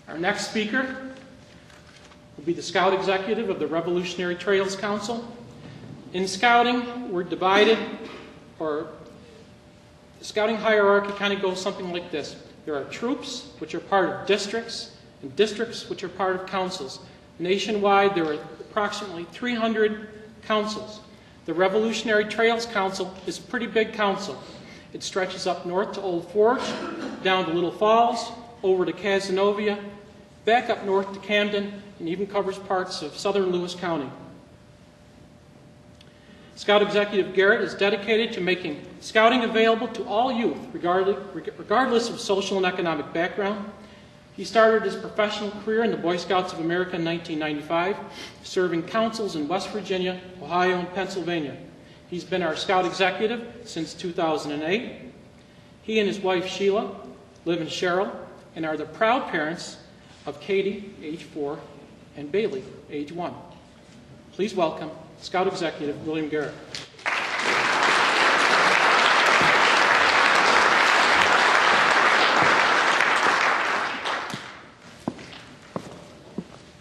Our next speaker will be the Scout Executive of the Revolutionary Trails Council. In scouting, we're divided, or the scouting hierarchy kind of goes something like this. There are troops, which are part of districts, and districts, which are part of councils. Nationwide, there are approximately 300 councils. The Revolutionary Trails Council is a pretty big council. It stretches up north to Old Forge, down to Little Falls, over to Cazenovia, back up north to Camden, and even covers parts of southern Lewis County. Scout Executive Garrett is dedicated to making scouting available to all youth, regardless of social and economic background. He started his professional career in the Boy Scouts of America in 1995, serving councils in West Virginia, Ohio, and Pennsylvania. He's been our Scout Executive since 2008. He and his wife Sheila live in Sherrill and are the proud parents of Katie, age 4, and Bailey, age 1. Please welcome Scout Executive William Garrett.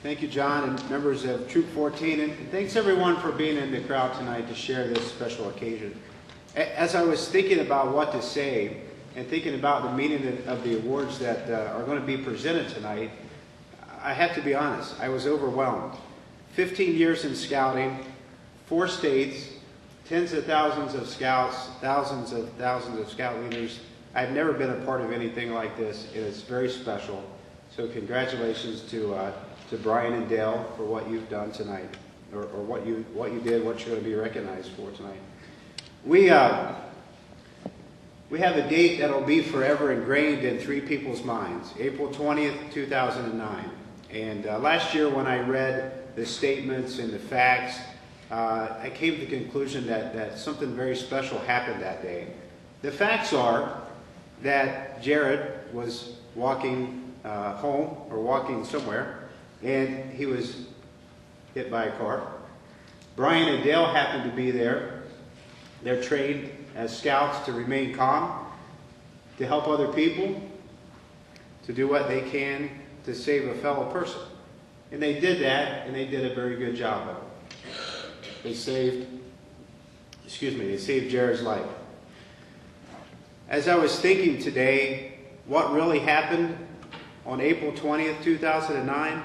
Thank you, John, and members of Troop 14, and thanks everyone for being in the crowd tonight to share this special occasion. As I was thinking about what to say and thinking about the meaning of the awards that are going to be presented tonight, I have to be honest, I was overwhelmed. 15 years in scouting, 4 states, tens of thousands of scouts, thousands of scout leaders. I've never been a part of anything like this. It is very special. So congratulations to Brian and Dale for what you've done tonight, or what you did, what you're going to be recognized for tonight. We have a date that'll be forever ingrained in 3 people's minds, April 20th, 2009. And last year when I read the statements and the facts, I came to the conclusion that something very special happened that day. The facts are that Jared was walking home, or walking somewhere, and he was hit by a car. Brian and Dale happened to be there. They're trained as scouts to remain calm, to help other people, to do what they can to save a fellow person. And they did that, and they did a very good job of it. They saved Jared's life. As I was thinking today, what really happened on April 20th, 2009,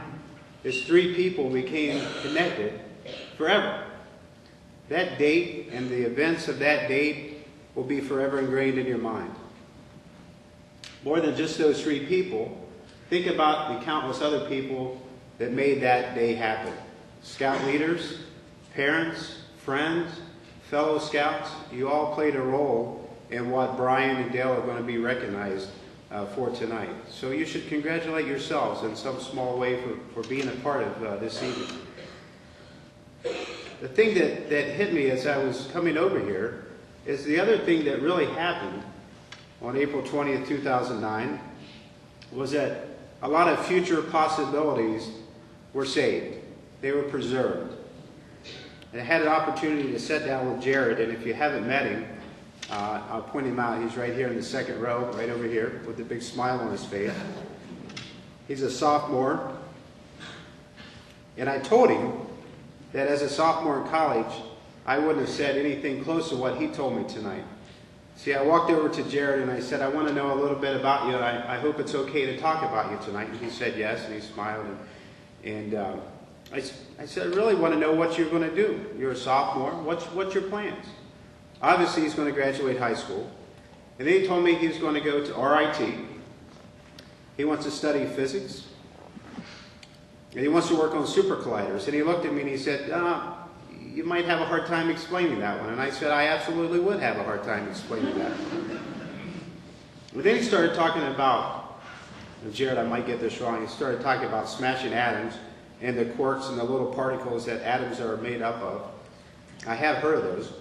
is 3 people became connected forever. That date and the events of that date will be forever ingrained in your mind. More than just those 3 people, think about the countless other people that made that day happen. Scout leaders, parents, friends, fellow scouts, you all played a role in what Brian and Dale are going to be recognized for tonight. So you should congratulate yourselves in some small way for being a part of this evening. The thing that hit me as I was coming over here is the other thing that really happened on April 20th, 2009 was that a lot of future possibilities were saved. They were preserved. And I had an opportunity to sit down with Jared, and if you haven't met him, I'll point him out. He's right here in the second row, right over here, with a big smile on his face. He's a sophomore. And I told him that as a sophomore in college, I wouldn't have said anything close to what he told me tonight. See, I walked over to Jared and I said, I want to know a little bit about you, and I hope it's okay to talk about you tonight. And he said yes, and he smiled. And I said, I really want to know what you're going to do. You're a sophomore. What's your plans? Obviously, he's going to graduate high school. And then he told me he was going to go to RIT. He wants to study physics. And he wants to work on super colliders. And he looked at me and he said, you might have a hard time explaining that one. And I said, I absolutely would have a hard time explaining that. But then he started talking about, and Jared, I might get this wrong, he started talking about smashing atoms and the quarks and the little particles that atoms are made up of. I have heard of those.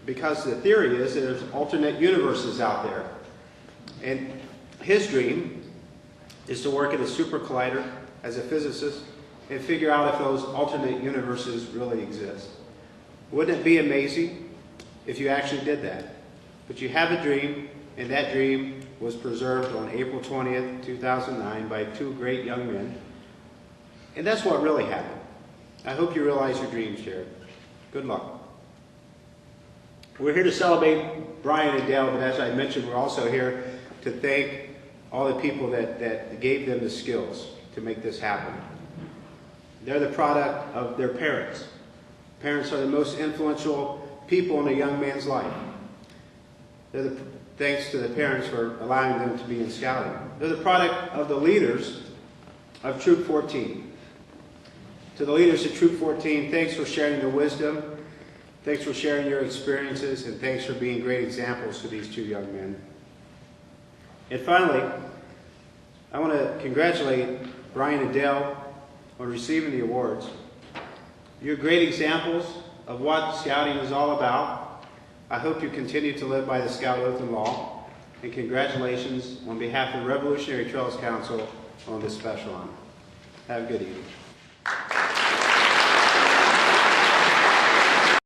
Because the theory is there's alternate universes out there. And his dream is to work at a super collider as a physicist and figure out if those alternate universes really exist. Wouldn't it be amazing if you actually did that? But you have a dream, and that dream was preserved on April 20th, 2009 by two great young men. And that's what really happened. I hope you realize your dreams, Jared. Good luck. We're here to celebrate Brian and Dale, but as I mentioned, we're also here to thank all the people that gave them the skills to make this happen. They're the product of their parents. Parents are the most influential people in a young man's life. Thanks to the parents for allowing them to be in scouting. They're the product of the leaders of Troop 14. To the leaders of Troop 14, thanks for sharing your wisdom, thanks for sharing your experiences, and thanks for being great examples to these two young men. And finally, I want to congratulate Brian and Dale on receiving the awards. You're great examples of what scouting is all about. I hope you continue to live by the Scout Oath and Law, and congratulations on behalf of the Revolutionary Trails Council on this special honor. Have a good evening.